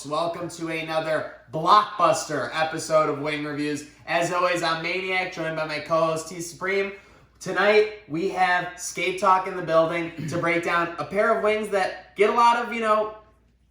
folks. Welcome to another blockbuster episode of Wing Reviews. As always, I'm Maniac, joined by my co-host T Supreme. Tonight, we have ScapeTALK in the building to break down a pair of wings that get a lot of,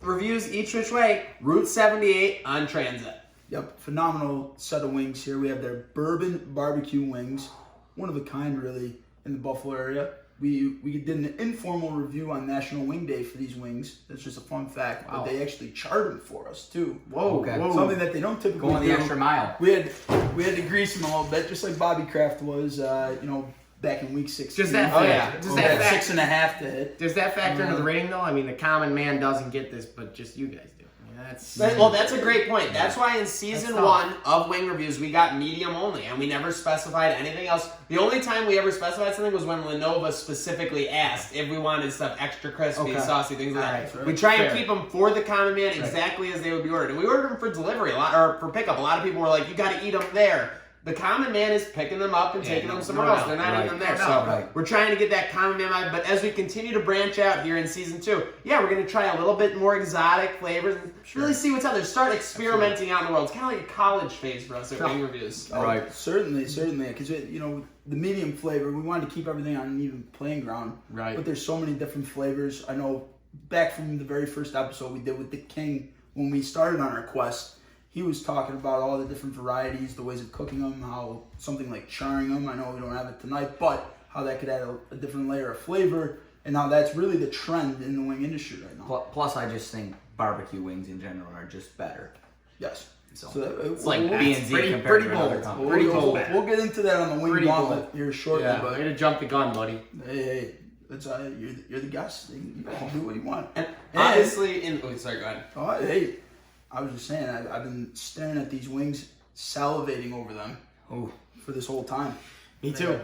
reviews each which way. Route 78 on Transit. Yep, phenomenal set of wings here. We have their Bourbon BBQ wings. One of a kind, really, in the Buffalo area. We did an informal review on National Wing Day for these wings. That's just a fun fact. Wow. But they actually charred them for us, too. Whoa, okay. Something that they don't typically Going the extra mile. We had to grease them a little bit, just like Bobby Kraft was, back in week 16. Just that fact. Just that 6.5 to hit. Does that factor into the rating, though? I mean, the common man doesn't get this, but just you guys do. That's a great point. That's why in season 1 of Wing Reviews, we got medium only, and we never specified anything else. The only time we ever specified something was when Lenovo specifically asked if we wanted stuff extra crispy, saucy, things like that. Right. We try and keep them for the common man exactly as they would be ordered. And we ordered them for delivery, or for pickup. A lot of people were like, you got to eat them there. The common man is picking them up and taking them somewhere else. They're not eating them there. We're trying to get that common man vibe. But as we continue to branch out here in season 2, we're going to try a little bit more exotic flavors and really see what's out there. Start experimenting out in the world. It's kind of like a college phase for us at Wing Reviews. Right. Certainly. Because, the medium flavor, we wanted to keep everything on an even playing ground. Right. But there's so many different flavors. I know back from the very first episode we did with the King, when we started on our quest, he was talking about all the different varieties, the ways of cooking them, how something like charring them, I know we don't have it tonight, but how that could add a different layer of flavor, and how that's really the trend in the wing industry right now. Plus, I just think barbecue wings in general are just better. Yes. So it's like B&Z compared pretty to bold. another company. We'll get into that on the wing gauntlet here shortly. Yeah, but way to jump the gun, buddy. Hey, it's, you're the guest. You can do what you want. And obviously, sorry, go ahead. Oh, hey. I was just saying, I've been staring at these wings, salivating over them for this whole time. Me too.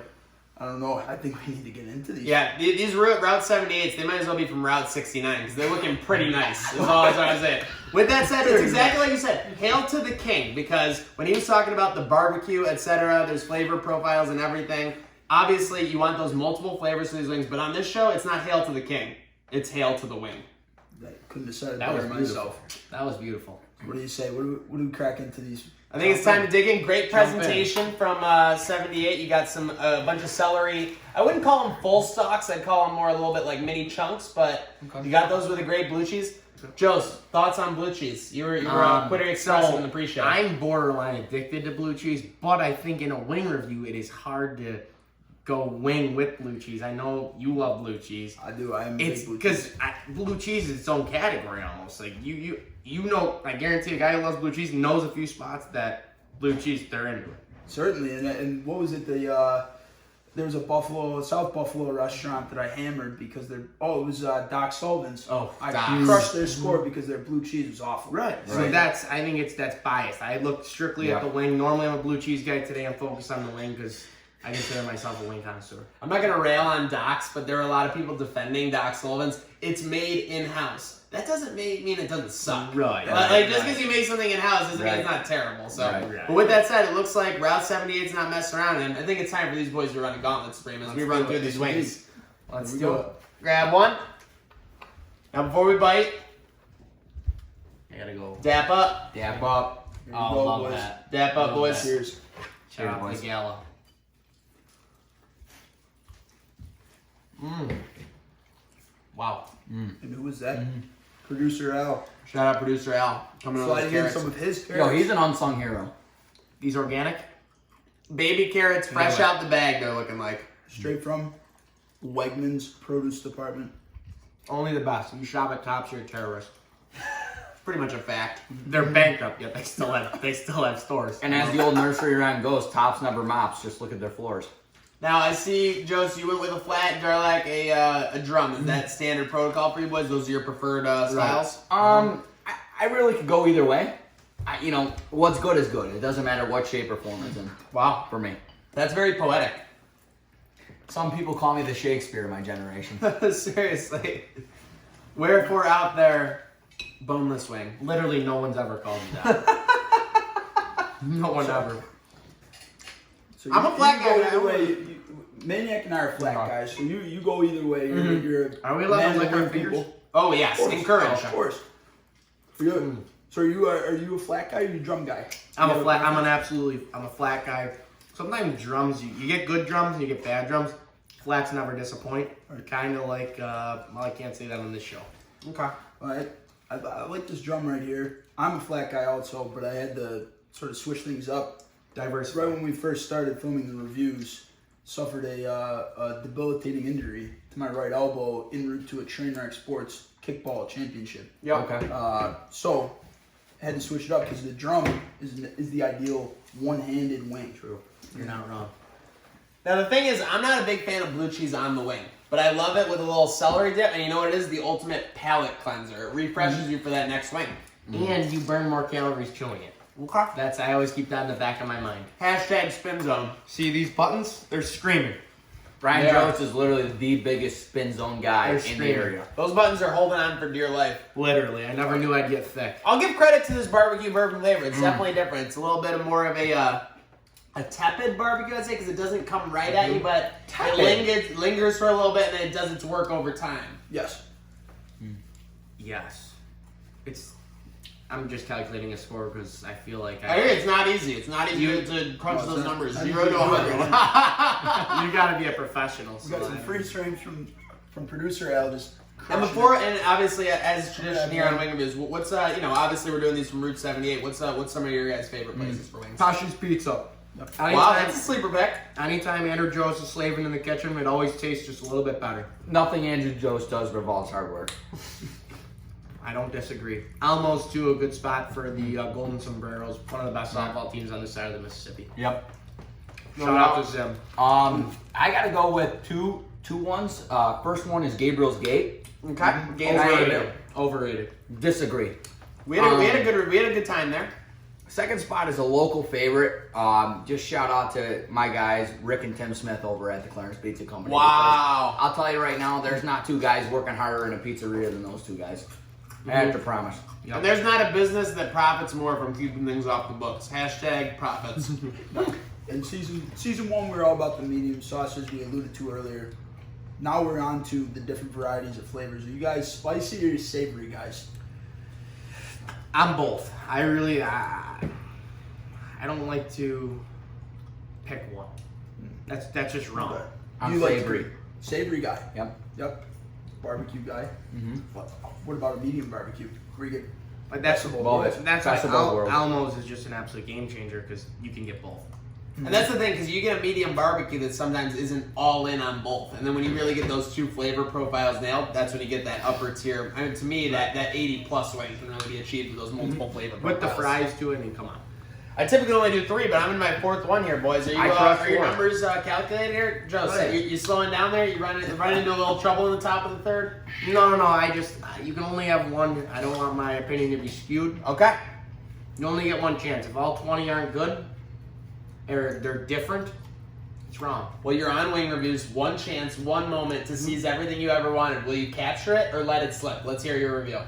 I don't know. I think we need to get into these. Yeah, these Route 78s, they might as well be from Route 69 because they're looking pretty nice, is all I was trying to say. With that said, it's exactly like you said. Hail to the king, because when he was talking about the barbecue, etc., there's flavor profiles and everything. Obviously, you want those multiple flavors for these wings, but on this show, it's not hail to the king. It's hail to the wing. I couldn't have said it better myself. That was beautiful. What do you say? What do we crack into these? I think it's time to dig in. Great presentation from 78. You got a bunch of celery. I wouldn't call them full stalks. I'd call them more a little bit like mini chunks, but you got those with a great blue cheese. Jost, thoughts on blue cheese? You were pretty expressive in the pre-show. I'm borderline addicted to blue cheese, but I think in a wing review, it is hard to go wing with blue cheese. I know you love blue cheese. I do. I am. It's because blue cheese is its own category almost. Like you know, I guarantee a guy who loves blue cheese knows a few spots that blue cheese they're into it. Certainly, and what was it? There was a South Buffalo restaurant that I hammered because it was Doc Sullivan's. I crushed their score because their blue cheese was awful. Right. So that's biased. I looked strictly at the wing. Normally I'm a blue cheese guy. Today I'm focused on the wing because I consider myself a wing connoisseur. I'm not going to rail on Doc's, but there are a lot of people defending Doc Sullivan's. It's made in-house. That doesn't mean it doesn't suck. Right. Just because you make something in-house doesn't mean it's not terrible. So, But with that said, it looks like Route 78's not messing around, and I think it's time for these boys to run a gauntlet stream as we run through these wings. Let's do it. Grab one. Now, before we bite, I gotta go. dap up. Dap up. Here we go, love boys. that. Dap up, boys. Cheers. Shout out boys. to Gala. Wow. And who was that? Producer Al. Shout out producer Al. Coming over with Sliding in carrots. some of his Yo, carrots. he's an unsung hero. These organic? Baby carrots, fresh out the bag, they're looking like. Straight from Wegmans Produce Department. Only the best. You shop at Tops, you're a terrorist. Pretty much a fact. They're bankrupt, yet they still have stores. And as the old nursery rhyme goes, Tops never mops. Just look at their floors. Now, I see, Jost, you went with a flat, Darlak, a drum. Is that standard protocol for you boys? Those are your preferred styles? I really could go either way. What's good is good. It doesn't matter what shape or form it's in. Wow. For me. That's very poetic. Some people call me the Shakespeare of my generation. Seriously. Wherefore out there, boneless wing. Literally, no one's ever called me that. No one ever. So I'm a flat guy. Either way, Maniac and I are flat guys, so you go either way. You're Are we allowed to lick our man fingers? people. Oh, yes. Of course, Encourage. of course. For you, So are you a flat guy or you a drum guy? I'm a flat guy. Sometimes drums, you get good drums and you get bad drums. Flats never disappoint. Kind of like, well, I can't say that on this show. Okay. All right. I like this drum right here. I'm a flat guy also, but I had to sort of switch things up. Diverse. Right when we first started filming the reviews, suffered a debilitating injury to my right elbow en route to a Trainwreck Sports kickball championship. Yeah. Okay. So had to switch it up because the drum is the ideal one-handed wing. True. You're not wrong. Now the thing is, I'm not a big fan of blue cheese on the wing, but I love it with a little celery dip, and you know what it is? The ultimate palate cleanser. It refreshes you for that next wing. And you burn more calories chewing it. Okay. I always keep that in the back of my mind. Hashtag spin zone. See these buttons? They're screaming. Brian Yeah. Jost is literally the biggest spin zone guy They're in the screaming. area. Those buttons are holding on for dear life. Literally. I never knew I'd get thick. I'll give credit to this barbecue bourbon flavor. It's definitely different. It's a little bit more of a tepid barbecue, I'd say, because it doesn't come right at you, but it lingers for a little bit, and then it does its work over time. Yes. Yes. I'm just calculating a score because I feel like I hear it's not easy. It's not easy to crunch No, those it's not. numbers. I 0 to need 100. you gotta be a professional. We got some freeze frames from producer Al. Just And before, and obviously, as tradition here on Wing Reviews, what's obviously we're doing these from Route 78. What's some of your guys' favorite places for wings? Tashi's Pizza. Wow, that's a sleeper pick. Anytime Andrew Jost is slaving in the kitchen, it always tastes just a little bit better. Nothing Andrew Jost does revolves hard work. I don't disagree. Almost too a good spot for the Golden Sombreros, one of the best softball teams on this side of the Mississippi. Yep. Shout out to Zim. I gotta go with two ones. First one is Gabriel's Gate. Okay. Game's Overrated. Overrated. Disagree. We had a good time there. Second spot is a local favorite. Just shout out to my guys, Rick and Tim Smith over at the Clarence Pizza Company. Wow. I'll tell you right now, there's not two guys working harder in a pizzeria than those two guys. I have to promise. Yep. And there's not a business that profits more from keeping things off the books. Hashtag profits. In season one, we were all about the medium sauce, as we alluded to earlier. Now we're on to the different varieties of flavors. Are you guys spicy or you savory guys? I'm both. I really, I don't like to pick one. That's just wrong. Okay. I'm You like savory. Savory guy. Yep. Barbecue guy. Mm-hmm. What about a medium barbecue? Where you get But that's Love it. that's Best why of both worlds. Almo's is just an absolute game changer because you can get both. And that's the thing, because you get a medium barbecue that sometimes isn't all in on both. And then when you really get those two flavor profiles nailed, that's when you get that upper tier. I mean, to me, that 80 plus wing can really be achieved with those multiple flavor profiles. With the fries to it, I mean, come on. I typically only do 3, but I'm in my 4th one here, boys. Are you? Are your 4. numbers calculated here, Jost? Oh, yeah. You slowing down there? You running into a little trouble in the top of the 3rd? No. I just you can only have one. I don't want my opinion to be skewed. Okay. You only get one chance. If all 20 aren't good, or they're different, it's wrong. Well, you're on Wing Reviews. One chance, one moment to seize everything you ever wanted. Will you capture it or let it slip? Let's hear your review.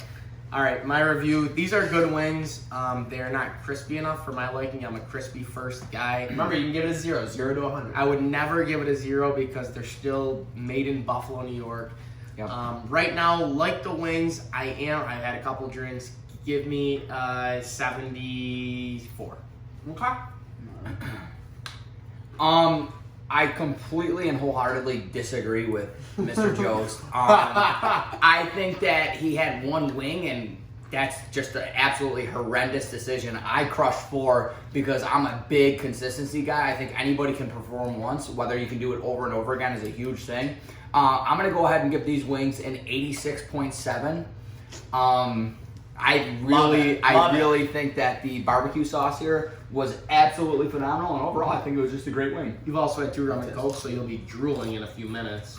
All right, my review. These are good wings. They are not crispy enough for my liking. I'm a crispy first guy. Remember, you can give it a 0 to 100. I would never give it a 0 because they're still made in Buffalo, New York. Yep. Right now, like the wings, I've had a couple drinks. Give me 74. Okay. I completely and wholeheartedly disagree with Mr. Jost. I think that he had one wing, and that's just an absolutely horrendous decision. I crushed 4 because I'm a big consistency guy. I think anybody can perform once. Whether you can do it over and over again is a huge thing. I'm going to go ahead and give these wings an 86.7. I really think that the barbecue sauce here was absolutely phenomenal, and overall, I think it was just a great wing. You've also had 2 rum and coke, so you'll be drooling in a few minutes,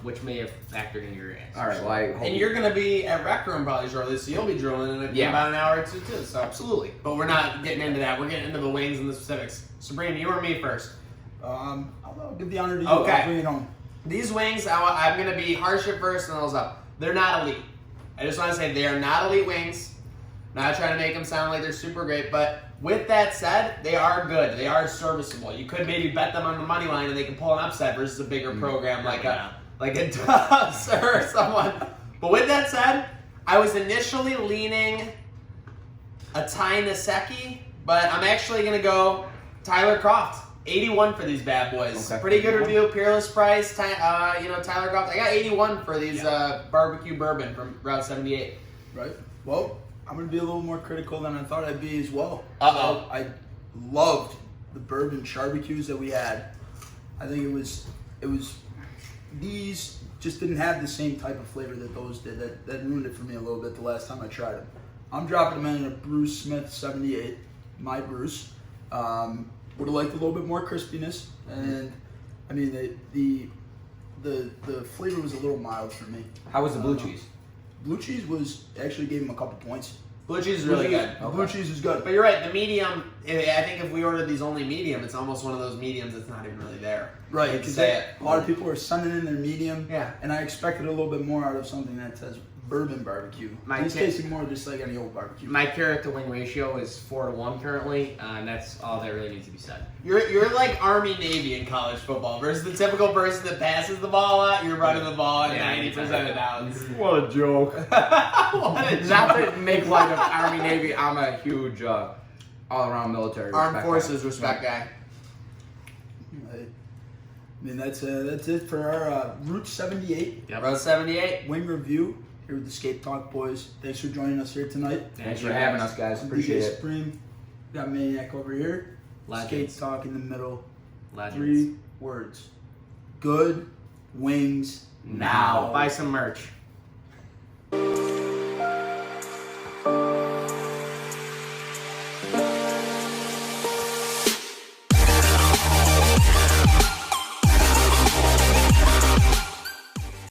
which may have factored into your answer. All right, well, I hope And you're going to be at Rec Room probably shortly, so you'll be drooling in about an hour or two, too. So absolutely. But we're not getting into that. We're getting into the wings and the specifics. Sabrina, you or me first? I'll give the honor to you. Okay. I'll bring it home. These wings, I'm going to be harsh at first and those up. They're not elite. I just want to say they are not elite wings. Not trying to make them sound like they're super great, but with that said, they are good. They are serviceable. You could maybe bet them on the money line and they can pull an upset versus a bigger program like a Dubs or someone. But with that said, I was initially leaning a Ty Naseki, but I'm actually going to go Tyler Croft. 81 for these bad boys. Okay. Pretty good review. Peerless price. Tyler Croft. I got 81 for these barbecue bourbon from Route 78. Right. Well, I'm going to be a little more critical than I thought I'd be as well. Uh-oh. So I loved the bourbon barbecues that we had. I think it was these just didn't have the same type of flavor that those did. That ruined it for me a little bit the last time I tried them. I'm dropping them in a Bruce Smith 78, my Bruce. Would have liked a little bit more crispiness, and I mean the flavor was a little mild for me. How was the blue cheese? Blue cheese was actually gave him a couple points. Blue cheese is really good. Blue cheese is good. But you're right, the medium, I think if we ordered these only medium, it's almost one of those mediums that's not even really there. Right, Hate to because say it. a lot of people are sending in their medium, Yeah. and I expected a little bit more out of something that says bourbon barbecue. It's tasting more just like any old barbecue. My carrot to wing ratio is 4-to-1 currently, and that's all that really needs to be said. You're like Army Navy in college football versus the typical person that passes the ball a lot. You're running the ball at 90% of downs. What a joke. What a Not to make light of Army Navy, I'm a huge all-around military Armed respect Forces guy. respect guy. I mean that's it for our Route 78 Road 78. wing review here with the ScapeTALK boys. Thanks for joining us here tonight. Thanks for having us, guys. I'm Appreciate DJ it. Supreme. We got Maniac over here. Legends. ScapeTALK in the middle. Legends. 3 words. Good wings Now. Buy some merch.